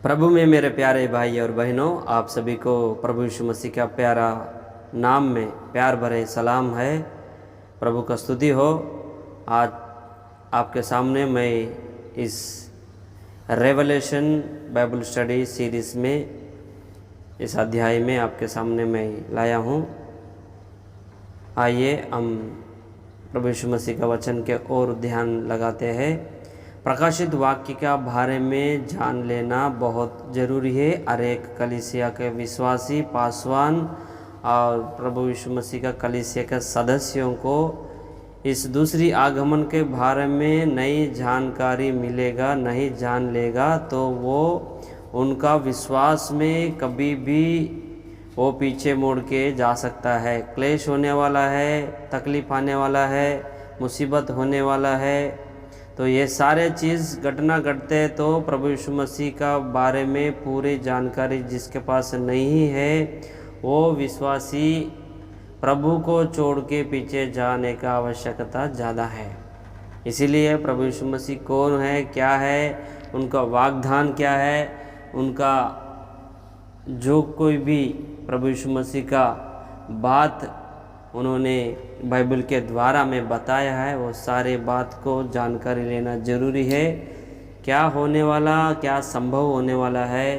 प्रभु में मेरे प्यारे भाई और बहनों, आप सभी को प्रभु यीशु मसीह का प्यारा नाम में प्यार भरे सलाम है। प्रभु का स्तुति हो। आज आपके सामने मैं इस रेवलेशन बाइबल स्टडी सीरीज़ में इस अध्याय में आपके सामने मैं लाया हूँ। आइए हम प्रभु यीशु मसीह का वचन के ओर ध्यान लगाते हैं। प्रकाशित वाक्य के बारे में जान लेना बहुत ज़रूरी है। हर एक कलीसिया के विश्वासी पासवान और प्रभु यीशु मसीह का कलीसिया के सदस्यों को इस दूसरी आगमन के बारे में नई जानकारी मिलेगा, नहीं जान लेगा तो वो उनका विश्वास में कभी भी वो पीछे मुड़ के जा सकता है। क्लेश होने वाला है, तकलीफ आने वाला है, मुसीबत होने वाला है। तो ये सारे चीज़ घटना घटते तो प्रभु यीशु मसीह का बारे में पूरी जानकारी जिसके पास नहीं है वो विश्वासी प्रभु को छोड़ के पीछे जाने का आवश्यकता ज़्यादा है। इसीलिए प्रभु यीशु मसीह कौन है, क्या है, उनका वाग्दान क्या है, उनका जो कोई भी प्रभु यीशु मसीह का बात उन्होंने बाइबल के द्वारा में बताया है, वो सारे बात को जानकारी लेना ज़रूरी है। क्या होने वाला, क्या संभव होने वाला है,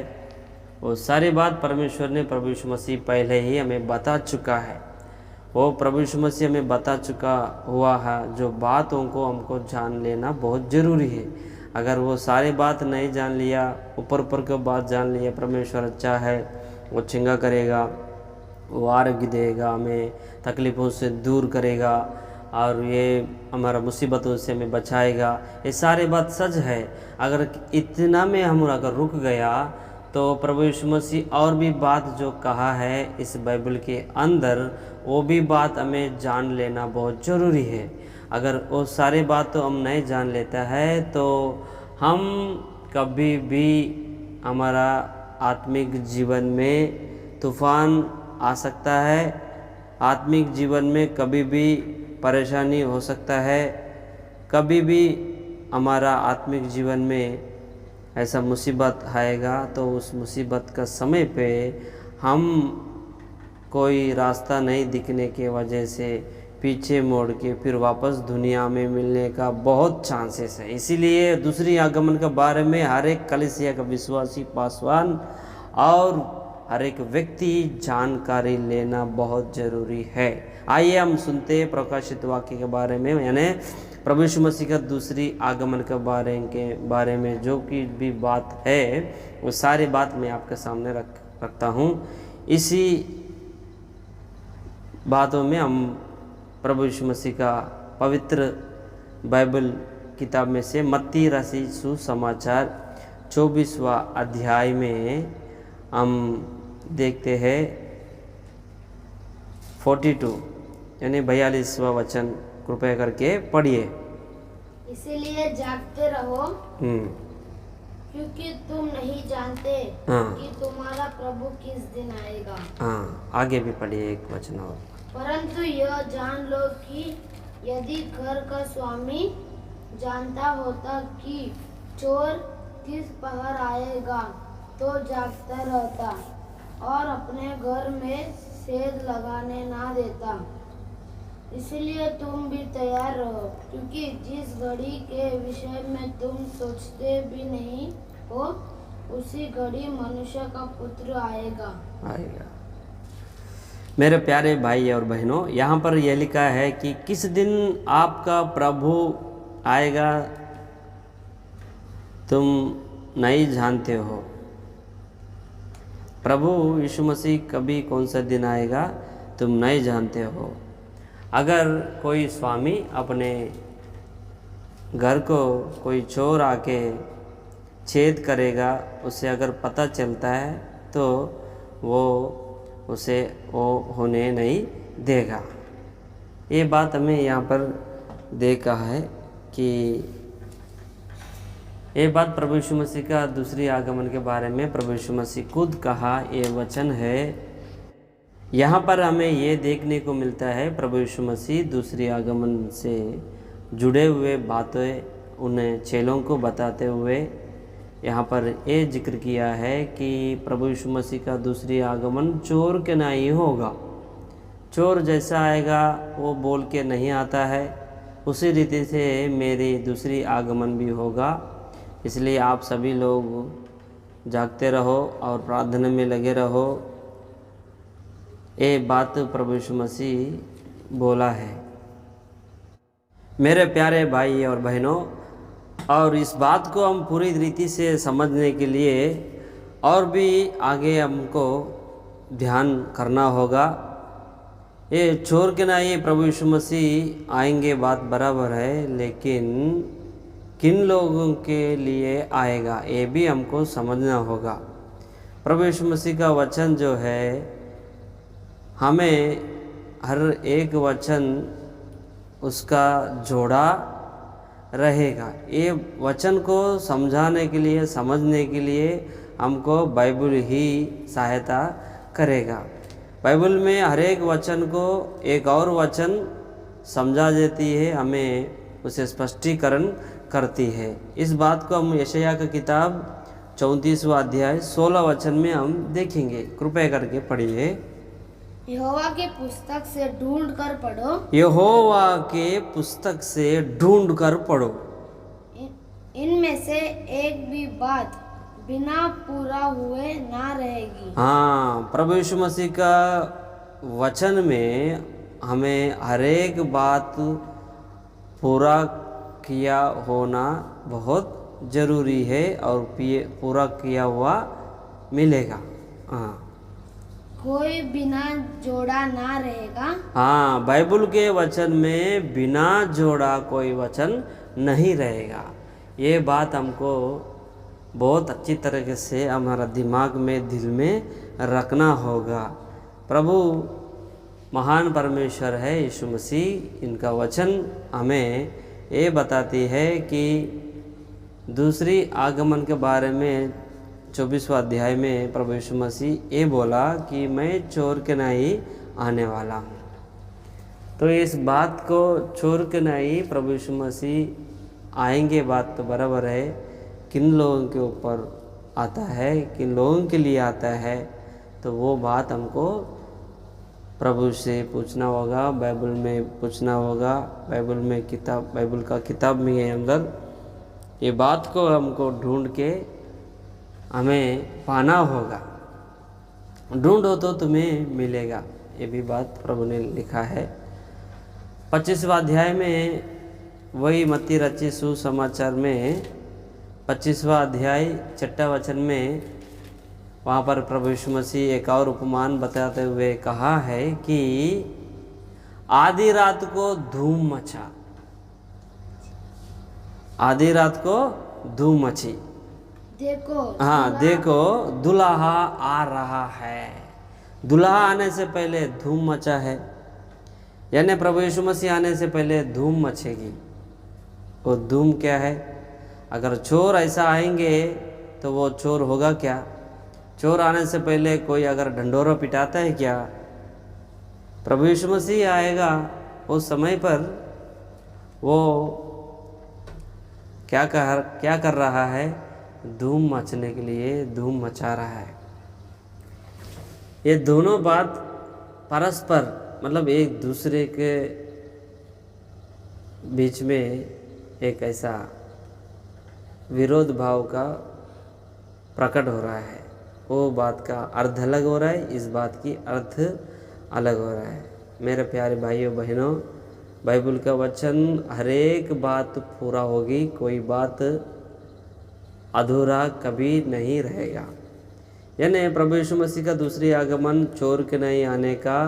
वो सारी बात परमेश्वर ने प्रभु यीशु मसीह पहले ही हमें बता चुका है। वो प्रभु यीशु मसीह हमें बता चुका हुआ है। जो बातों को हमको जान लेना बहुत ज़रूरी है। अगर वो सारी बात नहीं जान लिया, ऊपर ऊपर की बात जान लिया, परमेश्वर अच्छा है, वो चंगा करेगा, वो आरोग्य देगा, हमें तकलीफ़ों से दूर करेगा और ये हमारा मुसीबतों से हमें बचाएगा, ये सारी बात सच है। अगर इतना में हम अगर रुक गया तो प्रभु यीशु मसीह और भी बात जो कहा है इस बाइबल के अंदर, वो भी बात हमें जान लेना बहुत ज़रूरी है। अगर वो सारी बात तो हम नहीं जान लेता है तो हम कभी भी हमारा आत्मिक जीवन में तूफान आ सकता है, आत्मिक जीवन में कभी भी परेशानी हो सकता है, कभी भी हमारा आत्मिक जीवन में ऐसा मुसीबत आएगा तो उस मुसीबत का समय पे हम कोई रास्ता नहीं दिखने के वजह से पीछे मोड़ के फिर वापस दुनिया में मिलने का बहुत चांसेस है। इसीलिए दूसरी आगमन के बारे में हर एक कलीसिया का विश्वासी पासवान और हर एक व्यक्ति जानकारी लेना बहुत ज़रूरी है। आइए हम सुनते हैं प्रकाशित वाक्य के बारे में, यानी प्रभु यीशु मसीह का दूसरी आगमन के बारे में जो कि भी बात है वो सारी बात मैं आपके सामने रखता हूँ। इसी बातों में हम प्रभु यीशु मसीह का पवित्र बाइबल किताब में से मत्ती रचित सुसमाचार 24वां अध्याय में हम देखते हैं 42 यानी 42वां वचन, कृपया करके पढ़िए। इसीलिए जागते रहो, क्योंकि तुम नहीं जानते कि तुम्हारा प्रभु किस दिन आएगा। हाँ, आगे भी पढ़िए एक वचन और। परंतु यह जान लो कि यदि घर का स्वामी जानता होता कि चोर किस पहर आएगा तो जागता रहता और अपने घर में सेंध लगाने ना देता। इसलिए तुम भी तैयार रहो, क्योंकि जिस घड़ी के विषय में तुम सोचते भी नहीं हो उसी घड़ी मनुष्य का पुत्र आएगा। मेरे प्यारे भाई और बहनों, यहाँ पर यह लिखा है कि किस दिन आपका प्रभु आएगा तुम नहीं जानते हो। प्रभु यीशु मसीह कभी कौन सा दिन आएगा तुम नहीं जानते हो। अगर कोई स्वामी अपने घर को कोई चोर आके छेद करेगा, उसे अगर पता चलता है तो उसे वो होने नहीं देगा। ये बात हमें यहाँ पर देखा है कि ये बात प्रभु यीशु मसीह का दूसरी आगमन के बारे में प्रभु यीशु मसीह खुद कहा, ये वचन है। यहाँ पर हमें ये देखने को मिलता है प्रभु यीशु मसीह दूसरी आगमन से जुड़े हुए बातें उन्हें चेलों को बताते हुए यहाँ पर ये जिक्र किया है कि प्रभु यीशु मसीह का दूसरी आगमन चोर के नहीं होगा। चोर जैसा आएगा वो बोल के नहीं आता है, उसी रीति से मेरी दूसरी आगमन भी होगा। इसलिए आप सभी लोग जागते रहो और प्रार्थना में लगे रहो। ये बात प्रभु यीशु मसीह बोला है। मेरे प्यारे भाई और बहनों, और इस बात को हम पूरी रीति से समझने के लिए और भी आगे हमको ध्यान करना होगा। ये चोर के ना ये प्रभु यीशु मसीह आएंगे बात बराबर है, लेकिन किन लोगों के लिए आएगा ये भी हमको समझना होगा। प्रभु यीशु मसीह का वचन जो है, हमें हर एक वचन उसका जोड़ा रहेगा। ये वचन को समझाने के लिए, समझने के लिए हमको बाइबल ही सहायता करेगा। बाइबल में हर एक वचन को एक और वचन समझा देती है, हमें उसे स्पष्टीकरण करती है। इस बात को हम यशायाह का किताब 34वां अध्याय 16 वचन में हम देखेंगे। कृपया करके पढ़िए। यहोवा के पुस्तक से ढूंढ कर पढ़ो, यहोवा के पुस्तक से ढूंढ कर पढ़ो, इनमें से एक भी बात बिना पूरा हुए ना रहेगी। हाँ, प्रभु यीशु मसीह का वचन में हमें हर एक बात पूरा किया होना बहुत ज़रूरी है और पूरा किया हुआ मिलेगा। हाँ, कोई बिना जोड़ा ना रहेगा। हाँ, बाइबल के वचन में बिना जोड़ा कोई वचन नहीं रहेगा। ये बात हमको बहुत अच्छी तरीके से हमारा दिमाग में, दिल में रखना होगा। प्रभु महान परमेश्वर है यीशु मसीह, इनका वचन हमें ये बताती है कि दूसरी आगमन के बारे में 24वां अध्याय में प्रभु यीशु मसीह ये बोला कि मैं चोर के नहीं आने वाला हूँ। तो इस बात को चोर के नहीं प्रभु यीशु मसीह आएंगे बात तो बराबर है, किन लोगों के ऊपर आता है, किन लोगों के लिए आता है, तो वो बात हमको प्रभु से पूछना होगा, बाइबल में पूछना होगा। बाइबल में किताब, बाइबल का किताब में है अंदर, ये बात को हमको ढूंढ के हमें पाना होगा। ढूंढो तो तुम्हें मिलेगा, ये भी बात प्रभु ने लिखा है। 25वां अध्याय में वही मत्ती रचित सुसमाचार में 25वां अध्याय 6वां वचन में वहाँ पर प्रभु यीशु मसीह एक और उपमान बताते हुए कहा है कि आधी रात को धूम मचा, आधी रात को धूम मची, देखो, हाँ देखो दुल्हा आ रहा है। दुल्हा आने से पहले धूम मचा है, यानी प्रभु यीशु मसीह आने से पहले धूम मचेगी। वो धूम क्या है? अगर चोर ऐसा आएंगे तो वो चोर होगा क्या? चोर आने से पहले कोई अगर ढंढोरा पिटाता है क्या? प्रभु यीशु मसीह आएगा उस समय पर, वो क्या कर रहा है? धूम मचने के लिए धूम मचा रहा है। ये दोनों बात परस्पर, मतलब एक दूसरे के बीच में एक ऐसा विरोध भाव का प्रकट हो रहा है। वो बात का अर्थ अलग हो रहा है, इस बात की अर्थ अलग हो रहा है। मेरे प्यारे भाइयों बहनों, बाइबल का वचन हर एक बात पूरा होगी, कोई बात अधूरा कभी नहीं रहेगा। यानी प्रभु यीशु मसीह का दूसरी आगमन चोर के नहीं आने का,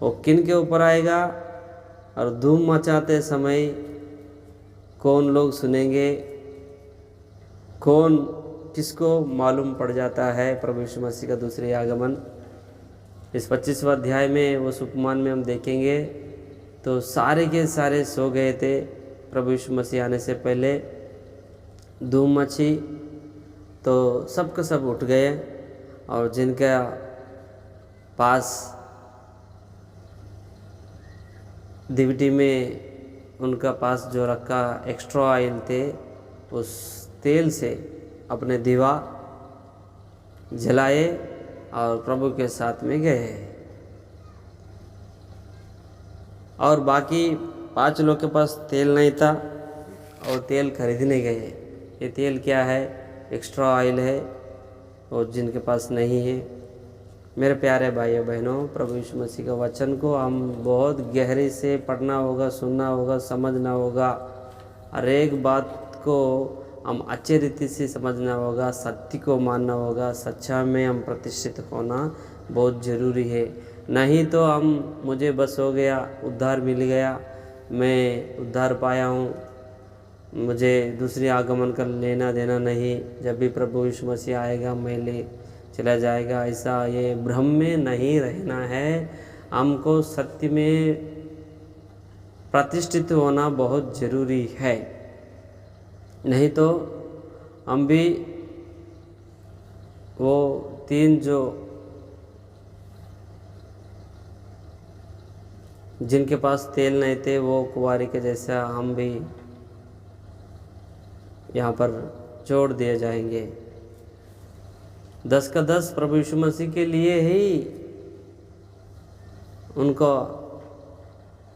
वो किन के ऊपर आएगा और धूम मचाते समय कौन लोग सुनेंगे, कौन किसको मालूम पड़ जाता है प्रभु यीशु मसीह का दूसरी आगमन। इस 25वां अध्याय में उस उपमान में हम देखेंगे तो सारे के सारे सो गए थे। प्रभु यीशु मसीह आने से पहले धूम मची तो सब के सब उठ गए, और जिनका पास दिविटी में उनका पास जो रखा एक्स्ट्रा ऑयल थे, उस तेल से अपने दीवा जलाए और प्रभु के साथ में गए। और बाकी 5 लोग के पास तेल नहीं था और तेल खरीदने गए। ये तेल क्या है? एक्स्ट्रा ऑयल है, और जिनके पास नहीं है। मेरे प्यारे भाइयों बहनों, प्रभु यीशु मसीह का वचन को हम बहुत गहरे से पढ़ना होगा, सुनना होगा, समझना होगा। हर एक बात को हम अच्छे रीति से समझना होगा, सत्य को मानना होगा, सच्चा में हम प्रतिष्ठित होना बहुत ज़रूरी है। नहीं तो हम मुझे बस हो गया, उद्धार मिल गया, मैं उद्धार पाया हूँ, मुझे दूसरी आगमन का लेना देना नहीं, जब भी प्रभु यीशु मसीह आएगा मैं ले चला जाएगा, ऐसा ये भ्रम में नहीं रहना है। हमको सत्य में प्रतिष्ठित होना बहुत ज़रूरी है। नहीं तो हम भी वो 3 जो जिनके पास तेल नहीं थे, वो कुंवारी के जैसा हम भी यहाँ पर छोड़ दिए जाएंगे। 10 का 10 प्रभु यीशु मसीह के लिए ही उनको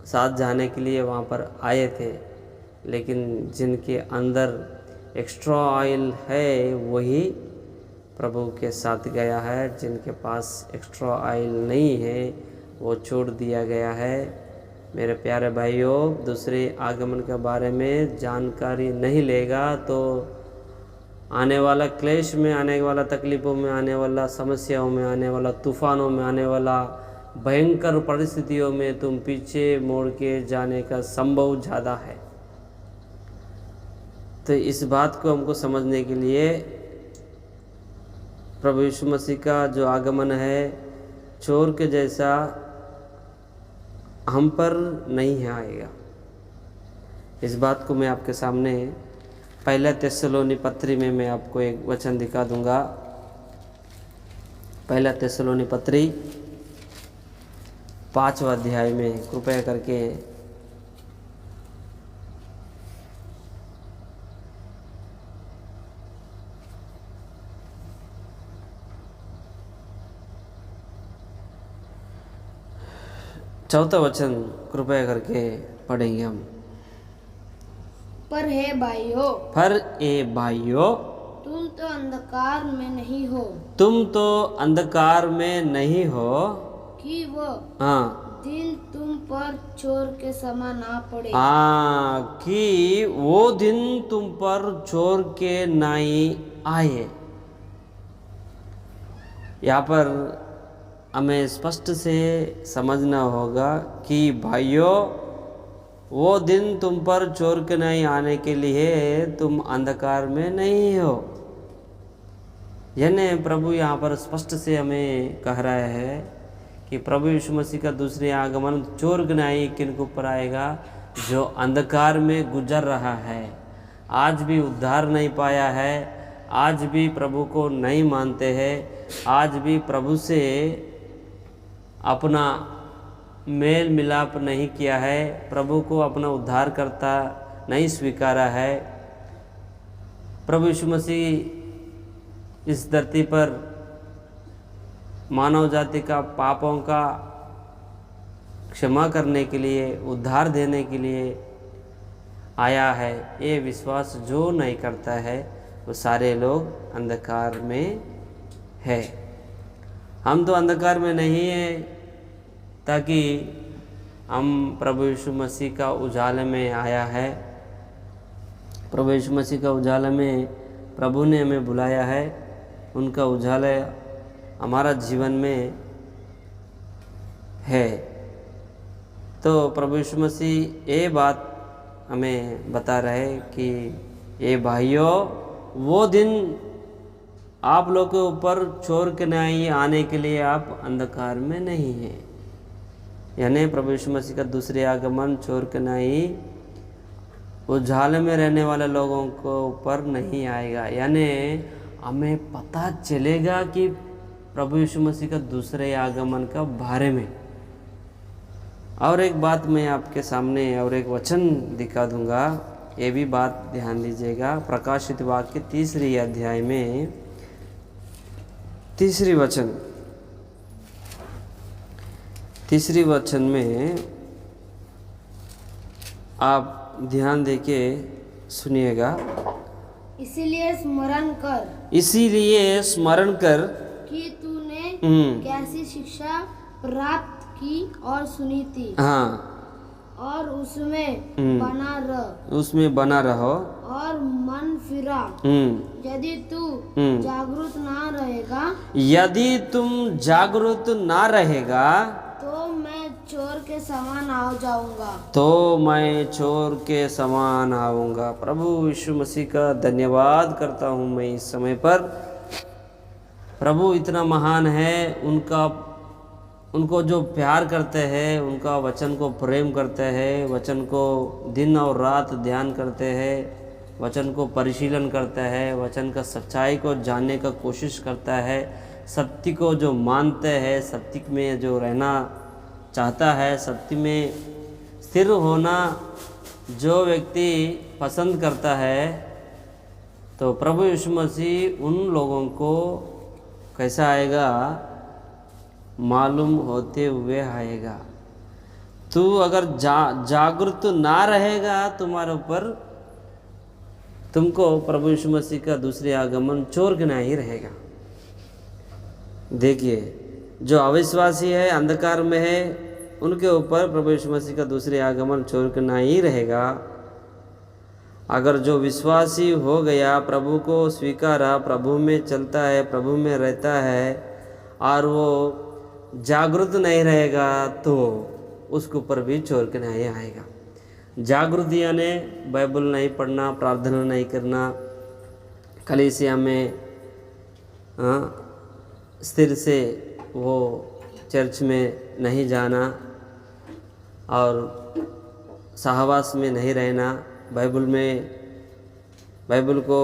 साथ जाने के लिए वहाँ पर आए थे, लेकिन जिनके अंदर एक्स्ट्रा ऑयल है वही प्रभु के साथ गया है। जिनके पास एक्स्ट्रा ऑयल नहीं है वो छोड़ दिया गया है। मेरे प्यारे भाइयों, दूसरे आगमन के बारे में जानकारी नहीं लेगा तो आने वाला क्लेश में, आने वाला तकलीफ़ों में, आने वाला समस्याओं में, आने वाला तूफ़ानों में, आने वाला भयंकर परिस्थितियों में तुम पीछे मोड़ के जाने का संभव ज़्यादा है। तो इस बात को हमको समझने के लिए प्रभु यीशु मसीह का जो आगमन है चोर के जैसा हम पर नहीं आएगा। इस बात को मैं आपके सामने 1 थिस्सलुनी पत्री में मैं आपको एक वचन दिखा दूंगा। 1 थिस्सलुनी पत्री 5वां अध्याय में कृपया करके चौथा वचन कृपया करके पढ़ेंगे हम। पर हे भाइयों, तुम तो अंधकार में नहीं हो, कि वो दिन तुम पर चोर के समान ना पड़े। कि वो दिन तुम पर चोर के नहीं आए। यहाँ पर हमें स्पष्ट से समझना होगा कि भाइयों, वो दिन तुम पर चोर के नहीं आने के लिए तुम अंधकार में नहीं हो। यानी प्रभु यहाँ पर स्पष्ट से हमें कह रहा है कि प्रभु यीशु मसीह का दूसरे आगमन चोर के नहीं किन के ऊपर आएगा? जो अंधकार में गुजर रहा है, आज भी उद्धार नहीं पाया है, आज भी प्रभु को नहीं मानते हैं, आज भी प्रभु से अपना मेल मिलाप नहीं किया है, प्रभु को अपना उद्धार करता नहीं स्वीकारा है। प्रभु यीशु मसीह इस धरती पर मानव जाति का पापों का क्षमा करने के लिए, उद्धार देने के लिए आया है। ये विश्वास जो नहीं करता है वो सारे लोग अंधकार में है। हम तो अंधकार में नहीं हैं ताकि हम प्रभु यीशु मसीह का उजाले में आया है। प्रभु यीशु मसीह का उजाले में प्रभु ने हमें बुलाया है। उनका उजाला हमारा जीवन में है। तो प्रभु यीशु मसीह ये बात हमें बता रहे कि ये भाइयों, वो दिन आप लोग के ऊपर चोर के नहीं आने के लिए आप अंधकार में नहीं हैं। यानी प्रभु यीशु मसीह का दूसरे आगमन चोर के नहीं उजाले में रहने वाले लोगों को ऊपर नहीं आएगा। यानी हमें पता चलेगा कि प्रभु यीशु मसीह का दूसरे आगमन का बारे में। और एक बात मैं आपके सामने और एक वचन दिखा दूंगा ये भी बात ध्यान दीजिएगा। प्रकाशित वाक्य 3 अध्याय में 3 वचन में आप ध्यान देके सुनिएगा। इसीलिए स्मरण कर कि तूने हम्म। कैसी शिक्षा प्राप्त की और सुनी थी, हाँ, और उसमें बना रहो और मन फिरा। यदि तू जागरूक ना रहेगा यदि तुम जागरूक ना रहेगा तो मैं चोर के समान आऊंगा। प्रभु यीशु मसीह का धन्यवाद करता हूँ मैं इस समय पर। प्रभु इतना महान है, उनको जो प्यार करते हैं, उनका वचन को प्रेम करते हैं, वचन को दिन और रात ध्यान करते हैं, वचन को परिशीलन करता है, वचन का सच्चाई को जानने का कोशिश करता है, सत्य को जो मानते हैं, सत्य में जो रहना चाहता है, सत्य में स्थिर होना जो व्यक्ति पसंद करता है, तो प्रभु यीशु मसीह उन लोगों को कैसा आएगा मालूम होते हुए आएगा। तू अगर जागरूक ना रहेगा तुम्हारे ऊपर, तुमको प्रभु यीशु मसीह का दूसरे आगमन चोर के नहीं रहेगा। देखिए, जो अविश्वासी है, अंधकार में है, उनके ऊपर प्रभु यीशु मसीह का दूसरे आगमन चोर के नहीं रहेगा। अगर जो विश्वासी हो गया, प्रभु को स्वीकारा, प्रभु में चलता है, प्रभु में रहता है, और वो जागरूक नहीं रहेगा, तो उसके ऊपर भी चोर के नहीं आएगा। जागरूक यानी बाइबल नहीं पढ़ना, प्रार्थना नहीं करना, कलीसिया में स्थिर से वो चर्च में नहीं जाना और सहवास में नहीं रहना, बाइबल को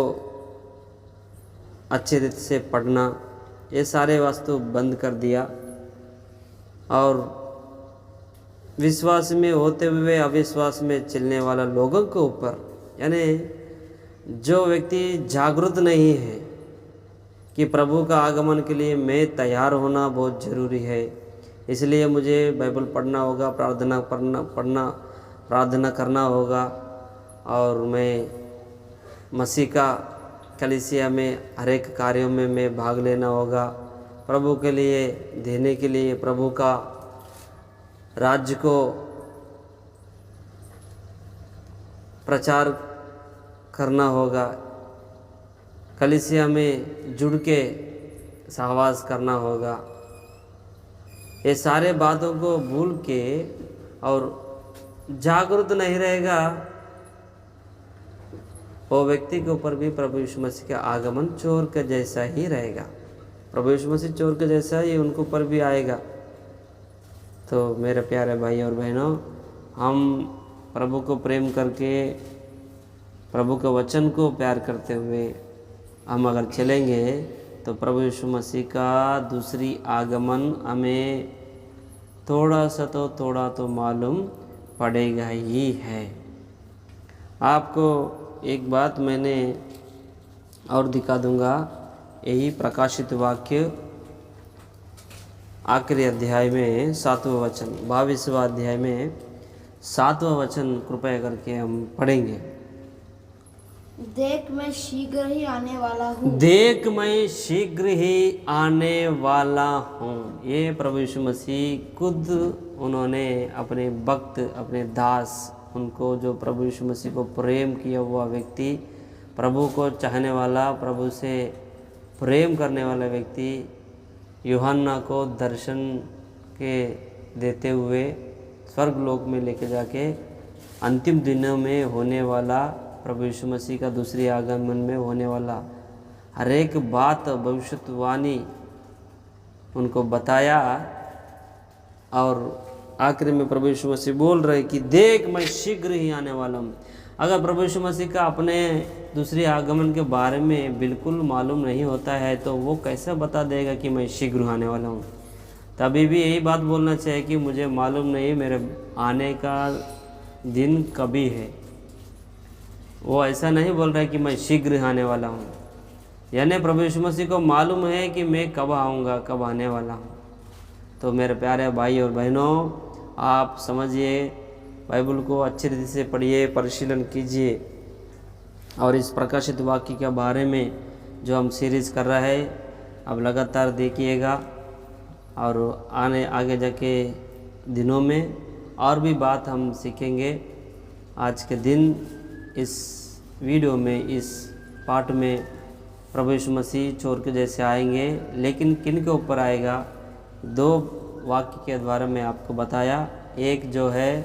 अच्छे रीति से पढ़ना, ये सारे वास्तु बंद कर दिया। और विश्वास में होते हुए अविश्वास में चलने वाला लोगों के ऊपर, यानी जो व्यक्ति जागरूक नहीं है कि प्रभु का आगमन के लिए मैं तैयार होना बहुत ज़रूरी है, इसलिए मुझे बाइबल पढ़ना होगा, प्रार्थना करना होगा, और मैं मसीह का कलीसिया में हर एक कार्यों में मैं भाग लेना होगा, प्रभु के लिए देने के लिए, प्रभु का राज्य को प्रचार करना होगा, कलीसिया में जुड़ के सहवास करना होगा। ये सारे बातों को भूल के और जागरूक नहीं रहेगा, वो व्यक्ति के ऊपर भी प्रभु यीशु मसीह का आगमन चोर के जैसा ही रहेगा। प्रभु यीशु मसीह चोर के जैसा ही उनके ऊपर भी आएगा। तो मेरे प्यारे भाई और बहनों, हम प्रभु को प्रेम करके, प्रभु के वचन को प्यार करते हुए हम अगर चलेंगे, तो प्रभु यीशु मसीह का दूसरी आगमन हमें थोड़ा तो मालूम पड़ेगा ही है। आपको एक बात मैंने और दिखा दूंगा, यही प्रकाशित वाक्य आखिरी अध्याय में 7वां वचन, 22वां अध्याय में 7वां वचन कृपया करके हम पढ़ेंगे। देख मैं शीघ्र ही आने वाला हूँ। देख मैं शीघ्र ही आने वाला हूँ। ये प्रभु यीशु मसीह खुद उन्होंने अपने भक्त, अपने दास, उनको जो प्रभु यीशु मसीह को प्रेम किया हुआ व्यक्ति, प्रभु को चाहने वाला, प्रभु से प्रेम करने वाला व्यक्ति, यूहन्ना को दर्शन के देते हुए स्वर्ग लोक में लेके जाके अंतिम दिनों में होने वाला, प्रभु यीशु मसीह का दूसरी आगमन में होने वाला हर एक बात, भविष्यवाणी उनको बताया। और आखिर में प्रभु यीशु मसीह बोल रहे कि देख मैं शीघ्र ही आने वाला हूँ। अगर प्रभु यीशु मसीह का अपने दूसरे आगमन के बारे में बिल्कुल मालूम नहीं होता है, तो वो कैसे बता देगा कि मैं शीघ्र आने वाला हूँ। तभी भी यही बात बोलना चाहिए कि मुझे मालूम नहीं मेरे आने का दिन कभी है। वो ऐसा नहीं बोल रहा है कि मैं शीघ्र आने वाला हूँ, यानी प्रभु यीशु मसीह को मालूम है कि मैं कब आऊँगा, कब आने वाला हूँ। तो मेरे प्यारे भाई और बहनों, आप समझिए, बाइबल को अच्छी रीति से पढ़िए, परिशीलन कीजिए, और इस प्रकाशित वाक्य के बारे में जो हम सीरीज़ कर रहे हैं अब लगातार देखिएगा, और आगे जाके दिनों में और भी बात हम सीखेंगे। आज के दिन इस वीडियो में, इस पाठ में प्रभु यीशु मसीह चोर के जैसे आएंगे, लेकिन किन के ऊपर आएगा? दो वाक्य के द्वारा मैं आपको बताया। एक जो है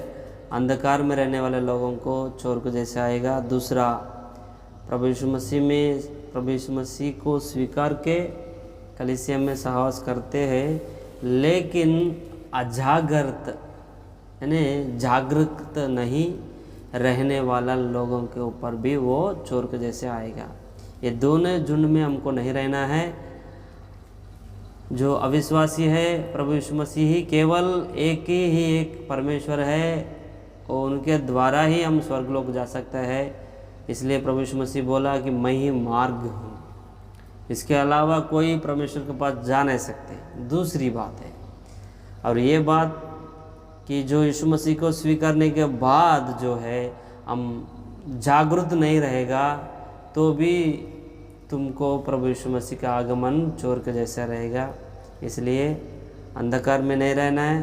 अंधकार में रहने वाले लोगों को चोर के जैसे आएगा, दूसरा प्रभु यीशु मसीह को स्वीकार के कलीसिया में सहवास करते हैं लेकिन अजागृत यानी जागृत नहीं रहने वाला लोगों के ऊपर भी वो चोर के जैसे आएगा। ये दोनों झुंड में हमको नहीं रहना है। जो अविश्वासी है, प्रभु यीशु मसीह ही केवल एक परमेश्वर है और उनके द्वारा ही हम स्वर्गलोक जा सकते हैं। इसलिए प्रभु यीशु मसीह बोला कि मैं ही मार्ग हूँ, इसके अलावा कोई परमेश्वर के पास जा नहीं सकते। दूसरी बात है, और ये बात कि जो यीशु मसीह को स्वीकारने के बाद जो है हम जागरूक नहीं रहेगा तो भी तुमको प्रभु यीशु मसीह का आगमन चोर के जैसा रहेगा। इसलिए अंधकार में नहीं रहना है,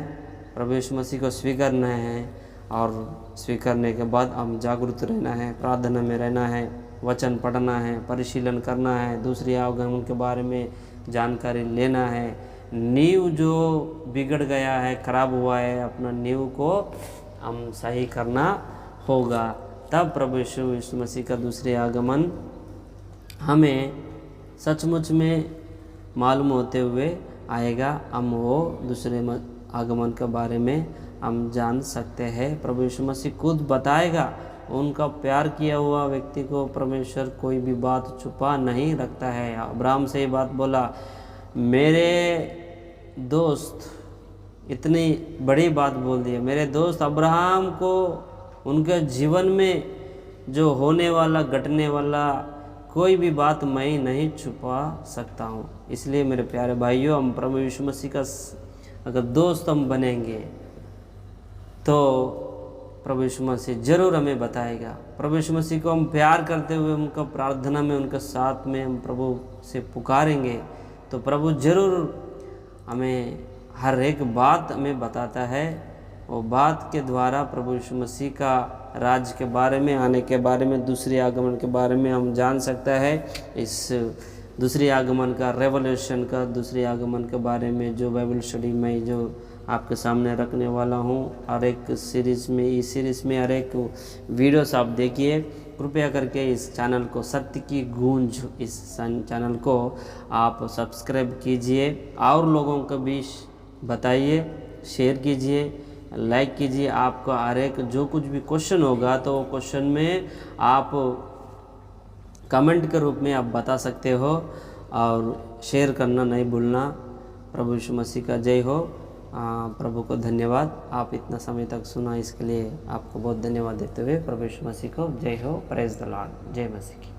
प्रभु यीशु मसीह को स्वीकारना है, और स्वीकारने के बाद हम जागरूक रहना है, प्रार्थना में रहना है, वचन पढ़ना है, परिशीलन करना है, दूसरी आगमन के बारे में जानकारी लेना है। नींव जो बिगड़ गया है, खराब हुआ है, अपना नींव को हम सही करना होगा, तब प्रभु यीशु मसीह का दूसरे आगमन हमें सचमुच में मालूम होते हुए आएगा। हम वो दूसरे आगमन के बारे में हम जान सकते हैं। प्रभु यीशु मसीह खुद बताएगा, उनका प्यार किया हुआ व्यक्ति को परमेश्वर कोई भी बात छुपा नहीं रखता है। अब्राहम से ये बात बोला, मेरे दोस्त, इतनी बड़ी बात बोल दी है, मेरे दोस्त अब्राहम को उनके जीवन में जो होने वाला, घटने वाला कोई भी बात मैं नहीं छुपा सकता हूँ। इसलिए मेरे प्यारे भाइयों, हम प्रभु यीशु मसीह का अगर दोस्त हम बनेंगे तो प्रभु यीशु मसीह जरूर हमें बताएगा। प्रभु यीशु मसीह को हम प्यार करते हुए उनका प्रार्थना में, उनके साथ में हम प्रभु से पुकारेंगे तो प्रभु जरूर हमें हर एक बात हमें बताता है। वो बात के द्वारा प्रभु यीशु मसीह का राज के बारे में, आने के बारे में, दूसरे आगमन के बारे में हम जान सकता है। इस दूसरे आगमन का, रेवोल्यूशन का दूसरे आगमन के बारे में जो बाइबल स्टडी में जो आपके सामने रखने वाला हूँ, हर एक सीरीज़ में, इस सीरीज़ में हर एक वीडियोस आप देखिए। कृपया करके इस चैनल को, सत्य की गूंज, इस चैनल को आप सब्सक्राइब कीजिए और लोगों के बीच बताइए, शेयर कीजिए, लाइक कीजिए। आपका हर एक जो कुछ भी क्वेश्चन होगा तो क्वेश्चन में आप कमेंट के रूप में आप बता सकते हो, और शेयर करना नहीं भूलना। प्रभु यीशु मसीह का जय हो। प्रभु को धन्यवाद, आप इतना समय तक सुना, इसके लिए आपको बहुत धन्यवाद देते हुए प्रभु यीशु मसीह को जय हो। Praise the Lord. जय मसीह की।